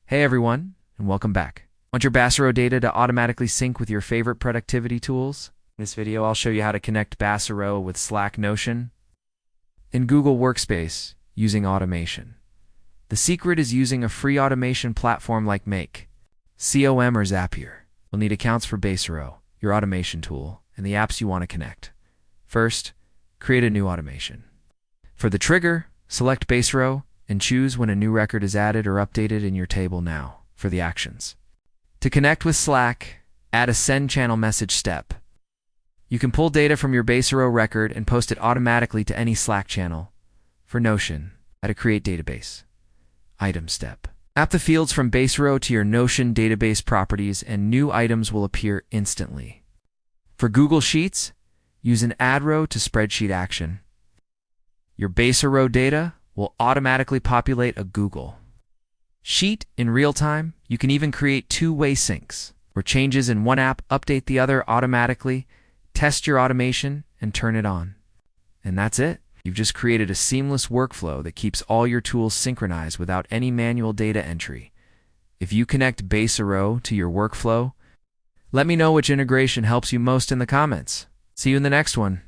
Hey everyone, and welcome back. Want your Baserow data to automatically sync with your favorite productivity tools? In this video, I'll show you how to connect Baserow with Slack, Notion, and Google Workspace using automation. The secret is using a free automation platform like Make, COM, or Zapier. You'll need accounts for Baserow, your automation tool, and the apps you want to connect. First, create a new automation. For the trigger, select Baserow and choose when a new record is added or updated in your table now for the actions. To connect with Slack, add a send channel message step. You can pull data from your Baserow record and post it automatically to any Slack channel. For Notion, add a create database item step. Map the fields from Baserow to your Notion database properties and new items will appear instantly. For Google Sheets, use an add row to spreadsheet action. Your Baserow data will automatically populate a Google Sheet in real time. You can even create two-way syncs, where changes in one app update the other automatically. Test your automation and turn it on. And that's it. You've just created a seamless workflow that keeps all your tools synchronized without any manual data entry. If you connect Baserow to your workflow, let me know which integration helps you most in the comments. See you in the next one.